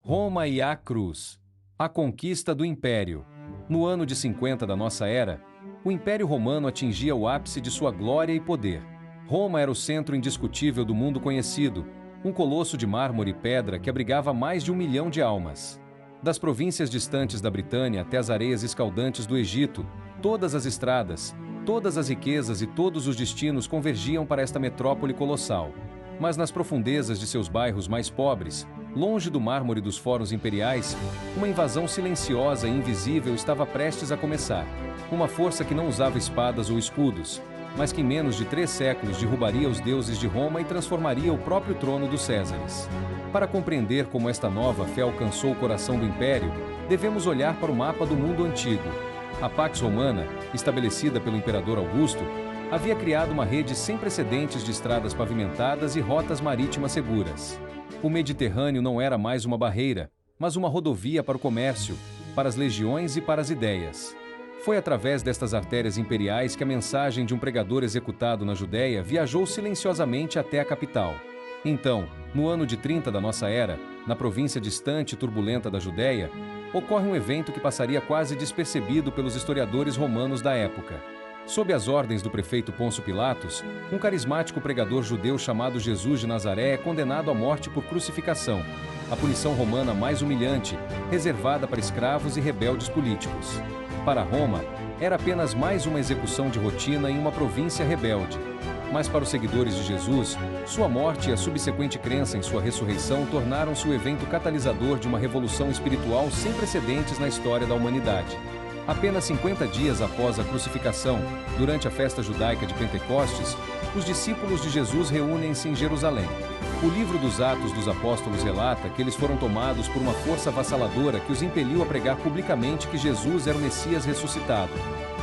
Roma e a cruz. A conquista do Império. No ano de 50 da nossa era, o Império Romano atingia o ápice de sua glória e poder. Roma era o centro indiscutível do mundo conhecido, um colosso de mármore e pedra que abrigava mais de 1 milhão de almas. Das províncias distantes da Britânia até as areias escaldantes do Egito, todas as estradas, todas as riquezas e todos os destinos convergiam para esta metrópole colossal. Mas nas profundezas de seus bairros mais pobres, longe do mármore dos fóruns imperiais, uma invasão silenciosa e invisível estava prestes a começar. Uma força que não usava espadas ou escudos, mas que em menos de 3 séculos derrubaria os deuses de Roma e transformaria o próprio trono dos Césares. Para compreender como esta nova fé alcançou o coração do Império, devemos olhar para o mapa do mundo antigo. A Pax Romana, estabelecida pelo Imperador Augusto, havia criado uma rede sem precedentes de estradas pavimentadas e rotas marítimas seguras. O Mediterrâneo não era mais uma barreira, mas uma rodovia para o comércio, para as legiões e para as ideias. Foi através destas artérias imperiais que a mensagem de um pregador executado na Judéia viajou silenciosamente até a capital. Então, no ano de 30 da nossa era, na província distante e turbulenta da Judéia, ocorre um evento que passaria quase despercebido pelos historiadores romanos da época. Sob as ordens do prefeito Pôncio Pilatos, um carismático pregador judeu chamado Jesus de Nazaré é condenado à morte por crucificação, a punição romana mais humilhante, reservada para escravos e rebeldes políticos. Para Roma, era apenas mais uma execução de rotina em uma província rebelde. Mas para os seguidores de Jesus, sua morte e a subsequente crença em sua ressurreição tornaram-se o evento catalisador de uma revolução espiritual sem precedentes na história da humanidade. Apenas 50 dias após a crucificação, durante a festa judaica de Pentecostes, os discípulos de Jesus reúnem-se em Jerusalém. O livro dos Atos dos Apóstolos relata que eles foram tomados por uma força avassaladora que os impeliu a pregar publicamente que Jesus era o Messias ressuscitado.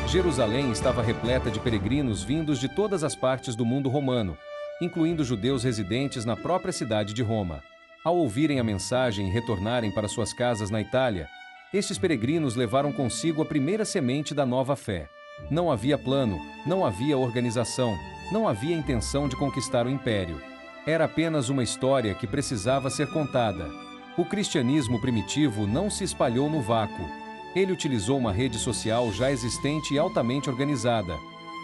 Jerusalém estava repleta de peregrinos vindos de todas as partes do mundo romano, incluindo judeus residentes na própria cidade de Roma. Ao ouvirem a mensagem e retornarem para suas casas na Itália, estes peregrinos levaram consigo a primeira semente da nova fé. Não havia plano, não havia organização, não havia intenção de conquistar o império. Era apenas uma história que precisava ser contada. O cristianismo primitivo não se espalhou no vácuo. Ele utilizou uma rede social já existente e altamente organizada,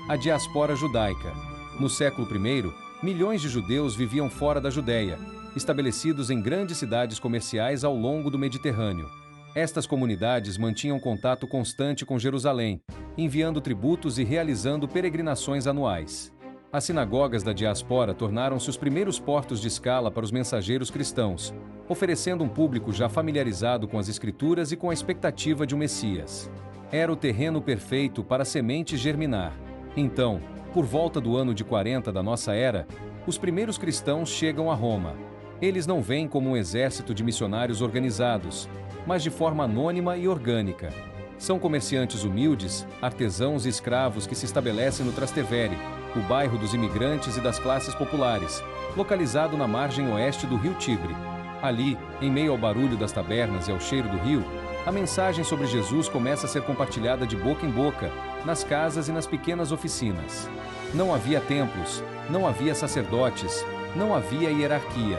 a diáspora judaica. No século I, milhões de judeus viviam fora da Judéia, estabelecidos em grandes cidades comerciais ao longo do Mediterrâneo. Estas comunidades mantinham contato constante com Jerusalém, enviando tributos e realizando peregrinações anuais. As sinagogas da diáspora tornaram-se os primeiros portos de escala para os mensageiros cristãos, oferecendo um público já familiarizado com as Escrituras e com a expectativa de um Messias. Era o terreno perfeito para a semente germinar. Então, por volta do ano de 40 da nossa era, os primeiros cristãos chegam a Roma. Eles não vêm como um exército de missionários organizados, mas de forma anônima e orgânica. São comerciantes humildes, artesãos e escravos que se estabelecem no Trastevere, o bairro dos imigrantes e das classes populares, localizado na margem oeste do rio Tibre. Ali, em meio ao barulho das tabernas e ao cheiro do rio, a mensagem sobre Jesus começa a ser compartilhada de boca em boca, nas casas e nas pequenas oficinas. Não havia templos, não havia sacerdotes, não havia hierarquia.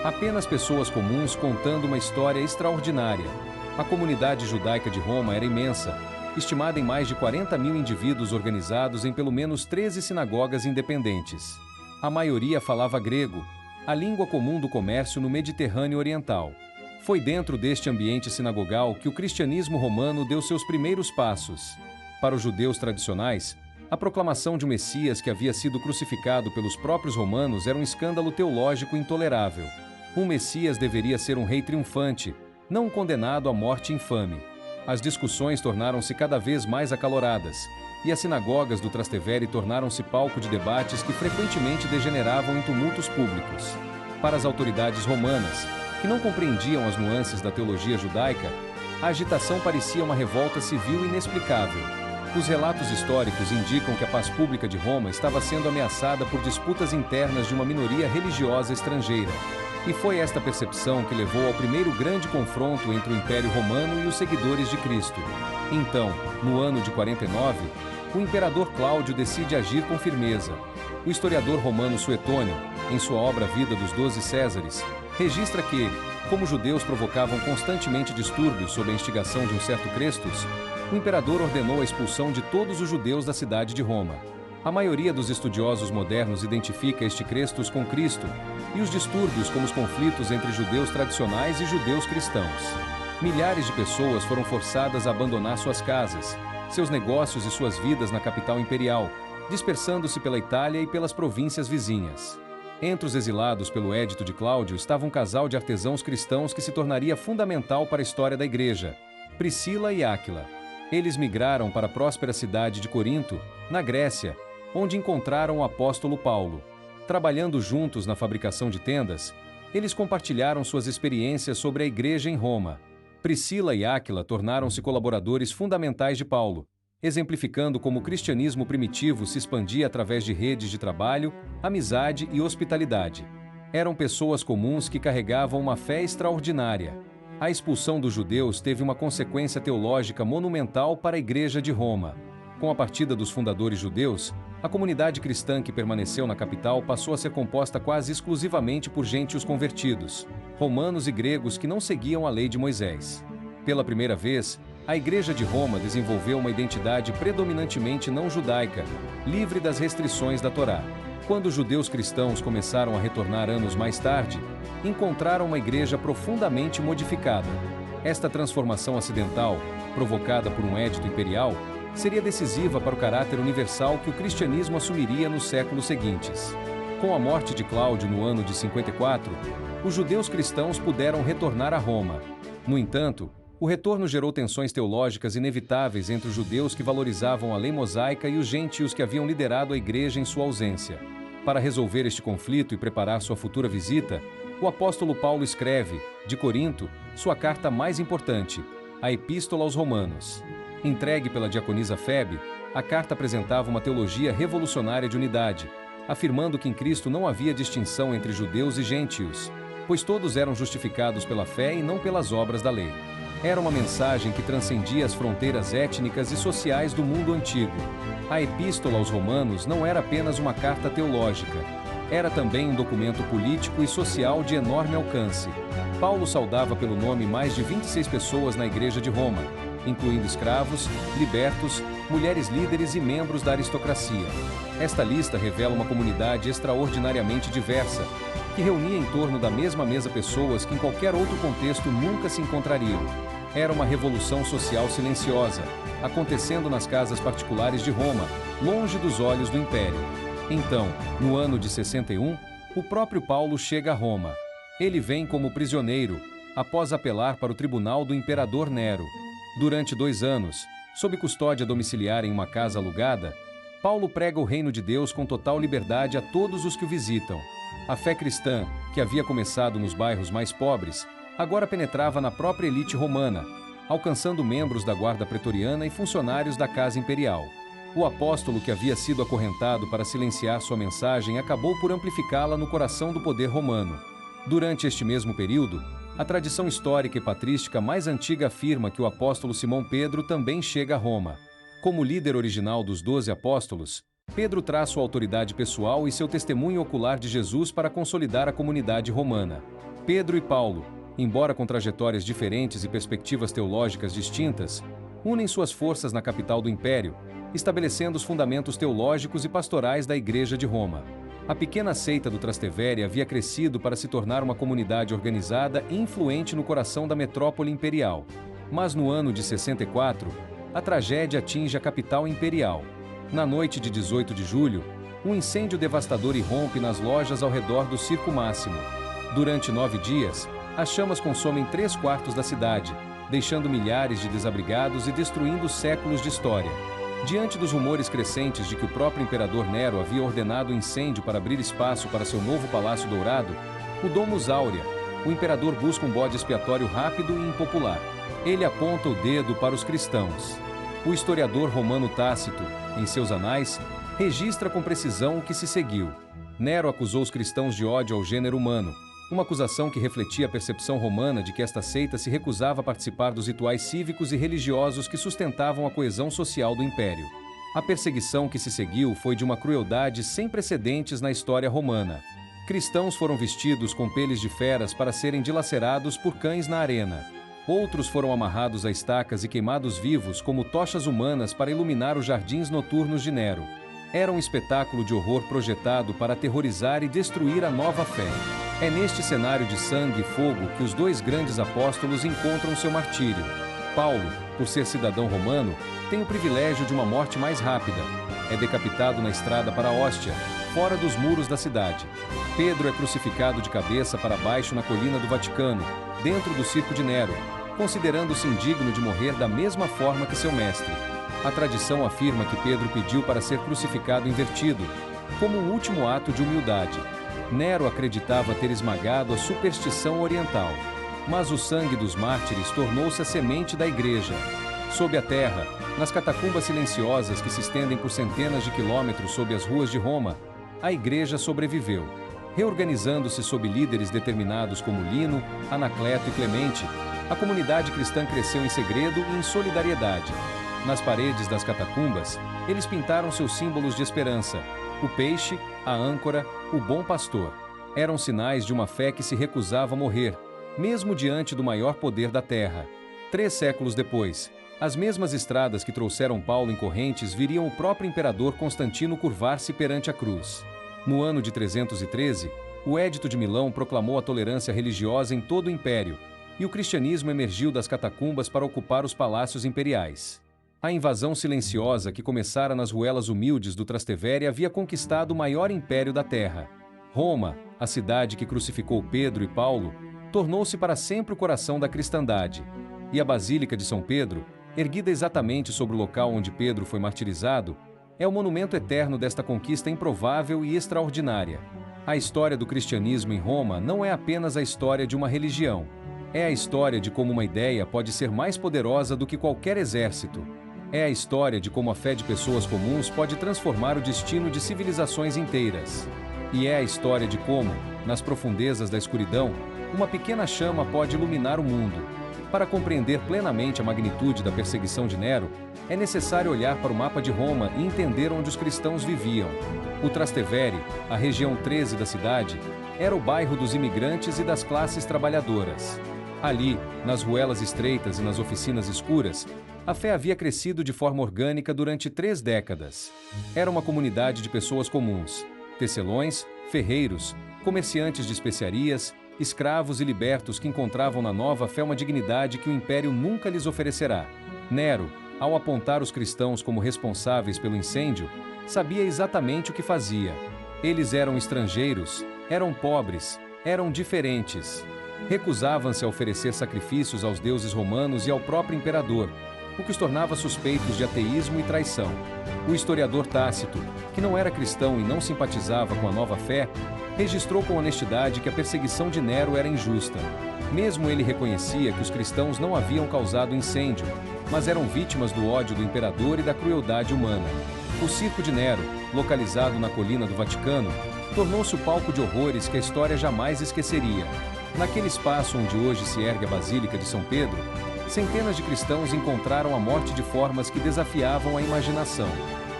Apenas pessoas comuns contando uma história extraordinária. A comunidade judaica de Roma era imensa, estimada em mais de 40 mil indivíduos organizados em pelo menos 13 sinagogas independentes. A maioria falava grego, a língua comum do comércio no Mediterrâneo Oriental. Foi dentro deste ambiente sinagogal que o cristianismo romano deu seus primeiros passos. Para os judeus tradicionais, a proclamação de um Messias que havia sido crucificado pelos próprios romanos era um escândalo teológico intolerável. Um Messias deveria ser um rei triunfante, não um condenado à morte infame. As discussões tornaram-se cada vez mais acaloradas, e as sinagogas do Trastevere tornaram-se palco de debates que frequentemente degeneravam em tumultos públicos. Para as autoridades romanas, que não compreendiam as nuances da teologia judaica, a agitação parecia uma revolta civil inexplicável. Os relatos históricos indicam que a paz pública de Roma estava sendo ameaçada por disputas internas de uma minoria religiosa estrangeira. E foi esta percepção que levou ao primeiro grande confronto entre o Império Romano e os seguidores de Cristo. Então, no ano de 49, o imperador Cláudio decide agir com firmeza. O historiador romano Suetônio, em sua obra Vida dos 12 Césares, registra que, Como os judeus provocavam constantemente distúrbios sob a instigação de um certo Crestus, o imperador ordenou a expulsão de todos os judeus da cidade de Roma. A maioria dos estudiosos modernos identifica este Crestus com Cristo, e os distúrbios como os conflitos entre judeus tradicionais e judeus cristãos. Milhares de pessoas foram forçadas a abandonar suas casas, seus negócios e suas vidas na capital imperial, dispersando-se pela Itália e pelas províncias vizinhas. Entre os exilados pelo Édito de Cláudio estava um casal de artesãos cristãos que se tornaria fundamental para a história da igreja, Priscila e Áquila. Eles migraram para a próspera cidade de Corinto, na Grécia, onde encontraram o apóstolo Paulo. Trabalhando juntos na fabricação de tendas, eles compartilharam suas experiências sobre a igreja em Roma. Priscila e Áquila tornaram-se colaboradores fundamentais de Paulo, exemplificando como o cristianismo primitivo se expandia através de redes de trabalho, amizade e hospitalidade. Eram pessoas comuns que carregavam uma fé extraordinária. A expulsão dos judeus teve uma consequência teológica monumental para a Igreja de Roma. Com a partida dos fundadores judeus, a comunidade cristã que permaneceu na capital passou a ser composta quase exclusivamente por gentios convertidos, romanos e gregos que não seguiam a lei de Moisés. Pela primeira vez, a Igreja de Roma desenvolveu uma identidade predominantemente não judaica, livre das restrições da Torá. Quando os judeus cristãos começaram a retornar anos mais tarde, encontraram uma igreja profundamente modificada. Esta transformação acidental, provocada por um édito imperial, seria decisiva para o caráter universal que o cristianismo assumiria nos séculos seguintes. Com a morte de Cláudio no ano de 54, os judeus cristãos puderam retornar a Roma. No entanto, o retorno gerou tensões teológicas inevitáveis entre os judeus que valorizavam a lei mosaica e os gentios que haviam liderado a igreja em sua ausência. Para resolver este conflito e preparar sua futura visita, o apóstolo Paulo escreve, de Corinto, sua carta mais importante, a Epístola aos Romanos. Entregue pela diaconisa Febe, a carta apresentava uma teologia revolucionária de unidade, afirmando que em Cristo não havia distinção entre judeus e gentios, pois todos eram justificados pela fé e não pelas obras da lei. Era uma mensagem que transcendia as fronteiras étnicas e sociais do mundo antigo. A Epístola aos Romanos não era apenas uma carta teológica, era também um documento político e social de enorme alcance. Paulo saudava pelo nome mais de 26 pessoas na Igreja de Roma, incluindo escravos, libertos, mulheres líderes e membros da aristocracia. Esta lista revela uma comunidade extraordinariamente diversa, que reunia em torno da mesma mesa pessoas que em qualquer outro contexto nunca se encontrariam. Era uma revolução social silenciosa, acontecendo nas casas particulares de Roma, longe dos olhos do Império. Então, no ano de 61, o próprio Paulo chega a Roma. Ele vem como prisioneiro, após apelar para o tribunal do imperador Nero. Durante 2 anos, sob custódia domiciliar em uma casa alugada, Paulo prega o reino de Deus com total liberdade a todos os que o visitam. A fé cristã, que havia começado nos bairros mais pobres, agora penetrava na própria elite romana, alcançando membros da guarda pretoriana e funcionários da casa imperial. O apóstolo que havia sido acorrentado para silenciar sua mensagem acabou por amplificá-la no coração do poder romano. Durante este mesmo período, a tradição histórica e patrística mais antiga afirma que o apóstolo Simão Pedro também chega a Roma. Como líder original dos 12 apóstolos, Pedro traz sua autoridade pessoal e seu testemunho ocular de Jesus para consolidar a comunidade romana. Pedro e Paulo, embora com trajetórias diferentes e perspectivas teológicas distintas, unem suas forças na capital do Império, estabelecendo os fundamentos teológicos e pastorais da Igreja de Roma. A pequena seita do Trastevere havia crescido para se tornar uma comunidade organizada e influente no coração da metrópole imperial. Mas no ano de 64, a tragédia atinge a capital imperial. Na noite de 18 de julho, um incêndio devastador irrompe nas lojas ao redor do Circo Máximo. Durante 9 dias, as chamas consomem 3/4 da cidade, deixando milhares de desabrigados e destruindo séculos de história. Diante dos rumores crescentes de que o próprio imperador Nero havia ordenado o incêndio para abrir espaço para seu novo Palácio Dourado, o Domus Áurea, o imperador busca um bode expiatório rápido e impopular. Ele aponta o dedo para os cristãos. O historiador romano Tácito, em seus anais, registra com precisão o que se seguiu. Nero acusou os cristãos de ódio ao gênero humano, uma acusação que refletia a percepção romana de que esta seita se recusava a participar dos rituais cívicos e religiosos que sustentavam a coesão social do império. A perseguição que se seguiu foi de uma crueldade sem precedentes na história romana. Cristãos foram vestidos com peles de feras para serem dilacerados por cães na arena. Outros foram amarrados a estacas e queimados vivos como tochas humanas para iluminar os jardins noturnos de Nero. Era um espetáculo de horror projetado para aterrorizar e destruir a nova fé. É neste cenário de sangue e fogo que os dois grandes apóstolos encontram seu martírio. Paulo, por ser cidadão romano, tem o privilégio de uma morte mais rápida. É decapitado na estrada para a Hóstia, fora dos muros da cidade. Pedro é crucificado de cabeça para baixo na colina do Vaticano, dentro do circo de Nero, considerando-se indigno de morrer da mesma forma que seu mestre. A tradição afirma que Pedro pediu para ser crucificado invertido, como um último ato de humildade. Nero acreditava ter esmagado a superstição oriental. Mas o sangue dos mártires tornou-se a semente da igreja. Sob a terra, nas catacumbas silenciosas que se estendem por centenas de quilômetros sob as ruas de Roma, a igreja sobreviveu. Reorganizando-se sob líderes determinados como Lino, Anacleto e Clemente, a comunidade cristã cresceu em segredo e em solidariedade. Nas paredes das catacumbas, eles pintaram seus símbolos de esperança: o peixe, a âncora, o bom pastor. Eram sinais de uma fé que se recusava a morrer, mesmo diante do maior poder da terra. 3 séculos depois, as mesmas estradas que trouxeram Paulo em correntes viriam o próprio imperador Constantino curvar-se perante a cruz. No ano de 313, o Édito de Milão proclamou a tolerância religiosa em todo o império, e o cristianismo emergiu das catacumbas para ocupar os palácios imperiais. A invasão silenciosa que começara nas ruelas humildes do Trastevere havia conquistado o maior império da terra. Roma, a cidade que crucificou Pedro e Paulo, tornou-se para sempre o coração da cristandade. E a Basílica de São Pedro, erguida exatamente sobre o local onde Pedro foi martirizado, é o monumento eterno desta conquista improvável e extraordinária. A história do cristianismo em Roma não é apenas a história de uma religião. É a história de como uma ideia pode ser mais poderosa do que qualquer exército. É a história de como a fé de pessoas comuns pode transformar o destino de civilizações inteiras. E é a história de como, nas profundezas da escuridão, uma pequena chama pode iluminar o mundo. Para compreender plenamente a magnitude da perseguição de Nero, é necessário olhar para o mapa de Roma e entender onde os cristãos viviam. O Trastevere, a região 13 da cidade, era o bairro dos imigrantes e das classes trabalhadoras. Ali, nas ruelas estreitas e nas oficinas escuras, a fé havia crescido de forma orgânica durante 3 décadas. Era uma comunidade de pessoas comuns: tecelões, ferreiros, comerciantes de especiarias, escravos e libertos que encontravam na nova fé uma dignidade que o império nunca lhes oferecerá. Nero, ao apontar os cristãos como responsáveis pelo incêndio, sabia exatamente o que fazia. Eles eram estrangeiros, eram pobres, eram diferentes. Recusavam-se a oferecer sacrifícios aos deuses romanos e ao próprio imperador, o que os tornava suspeitos de ateísmo e traição. O historiador Tácito, que não era cristão e não simpatizava com a nova fé, registrou com honestidade que a perseguição de Nero era injusta. Mesmo ele reconhecia que os cristãos não haviam causado incêndio, mas eram vítimas do ódio do imperador e da crueldade humana. O circo de Nero, localizado na colina do Vaticano, tornou-se o palco de horrores que a história jamais esqueceria. Naquele espaço onde hoje se ergue a Basílica de São Pedro, centenas de cristãos encontraram a morte de formas que desafiavam a imaginação.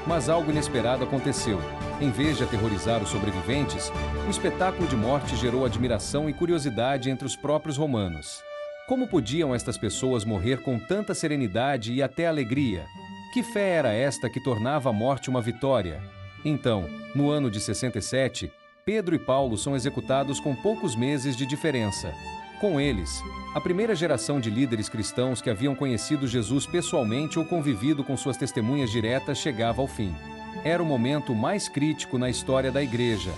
Mas algo inesperado aconteceu. Em vez de aterrorizar os sobreviventes, o espetáculo de morte gerou admiração e curiosidade entre os próprios romanos. Como podiam estas pessoas morrer com tanta serenidade e até alegria? Que fé era esta que tornava a morte uma vitória? Então, no ano de 67, Pedro e Paulo são executados com poucos meses de diferença. Com eles, a primeira geração de líderes cristãos que haviam conhecido Jesus pessoalmente ou convivido com suas testemunhas diretas chegava ao fim. Era o momento mais crítico na história da igreja.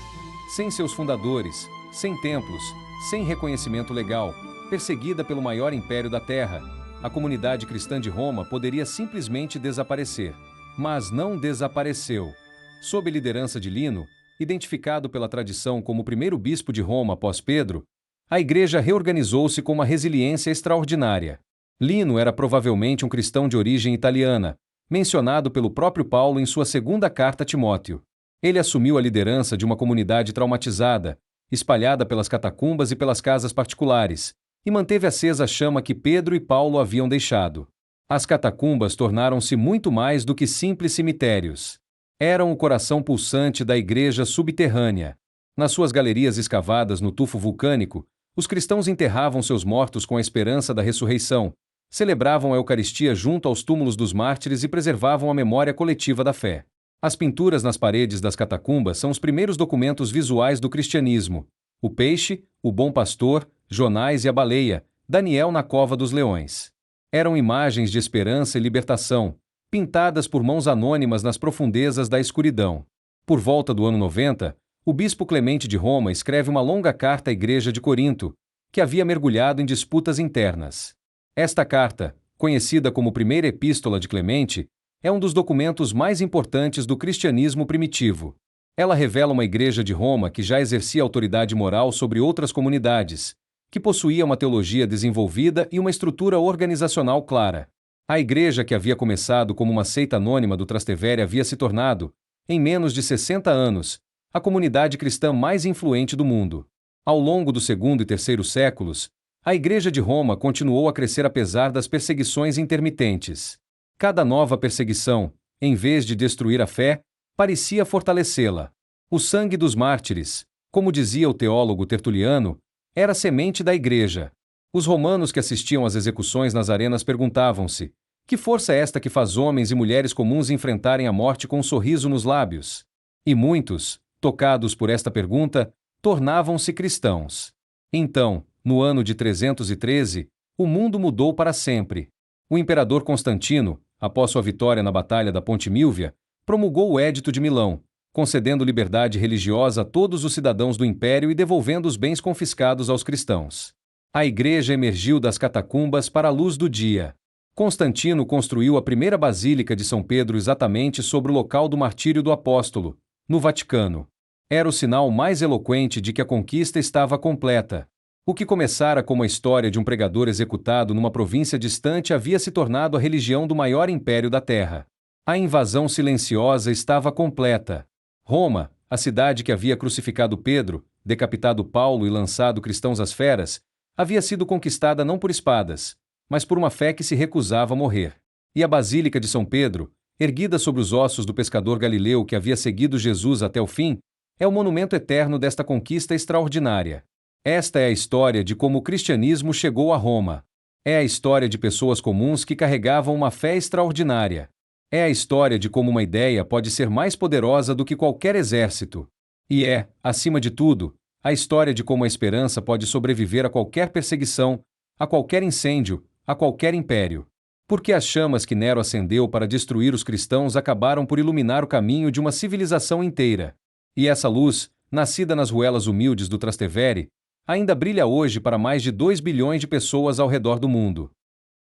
Sem seus fundadores, sem templos, sem reconhecimento legal, perseguida pelo maior império da terra, a comunidade cristã de Roma poderia simplesmente desaparecer. Mas não desapareceu. Sob liderança de Lino, identificado pela tradição como o primeiro bispo de Roma após Pedro, a igreja reorganizou-se com uma resiliência extraordinária. Lino era provavelmente um cristão de origem italiana, mencionado pelo próprio Paulo em sua segunda carta a Timóteo. Ele assumiu a liderança de uma comunidade traumatizada, espalhada pelas catacumbas e pelas casas particulares, e manteve acesa a chama que Pedro e Paulo haviam deixado. As catacumbas tornaram-se muito mais do que simples cemitérios. Eram o coração pulsante da igreja subterrânea. Nas suas galerias escavadas no tufo vulcânico, os cristãos enterravam seus mortos com a esperança da ressurreição, celebravam a Eucaristia junto aos túmulos dos mártires e preservavam a memória coletiva da fé. As pinturas nas paredes das catacumbas são os primeiros documentos visuais do cristianismo: o peixe, o bom pastor, Jonás e a baleia, Daniel na cova dos leões. Eram imagens de esperança e libertação, pintadas por mãos anônimas nas profundezas da escuridão. Por volta do ano 90, o bispo Clemente de Roma escreve uma longa carta à Igreja de Corinto, que havia mergulhado em disputas internas. Esta carta, conhecida como Primeira Epístola de Clemente, é um dos documentos mais importantes do cristianismo primitivo. Ela revela uma Igreja de Roma que já exercia autoridade moral sobre outras comunidades, que possuía uma teologia desenvolvida e uma estrutura organizacional clara. A Igreja, que havia começado como uma seita anônima do Trastevere, havia se tornado, em menos de 60 anos, a comunidade cristã mais influente do mundo. Ao longo do segundo e terceiro séculos, a Igreja de Roma continuou a crescer apesar das perseguições intermitentes. Cada nova perseguição, em vez de destruir a fé, parecia fortalecê-la. O sangue dos mártires, como dizia o teólogo Tertuliano, era a semente da Igreja. Os romanos que assistiam às execuções nas arenas perguntavam-se: que força é esta que faz homens e mulheres comuns enfrentarem a morte com um sorriso nos lábios? E muitos, tocados por esta pergunta, tornavam-se cristãos. Então, no ano de 313, o mundo mudou para sempre. O imperador Constantino, após sua vitória na Batalha da Ponte Milvia, promulgou o Édito de Milão, concedendo liberdade religiosa a todos os cidadãos do império e devolvendo os bens confiscados aos cristãos. A Igreja emergiu das catacumbas para a luz do dia. Constantino construiu a primeira Basílica de São Pedro exatamente sobre o local do martírio do apóstolo, no Vaticano. Era o sinal mais eloquente de que a conquista estava completa. O que começara como a história de um pregador executado numa província distante havia se tornado a religião do maior império da Terra. A invasão silenciosa estava completa. Roma, a cidade que havia crucificado Pedro, decapitado Paulo e lançado cristãos às feras, havia sido conquistada não por espadas, mas por uma fé que se recusava a morrer. E a Basílica de São Pedro, erguida sobre os ossos do pescador galileu que havia seguido Jesus até o fim, é o monumento eterno desta conquista extraordinária. Esta é a história de como o cristianismo chegou a Roma. É a história de pessoas comuns que carregavam uma fé extraordinária. É a história de como uma ideia pode ser mais poderosa do que qualquer exército. E é, acima de tudo, a história de como a esperança pode sobreviver a qualquer perseguição, a qualquer incêndio, a qualquer império. Porque as chamas que Nero acendeu para destruir os cristãos acabaram por iluminar o caminho de uma civilização inteira. E essa luz, nascida nas ruelas humildes do Trastevere, ainda brilha hoje para mais de 2 bilhões de pessoas ao redor do mundo.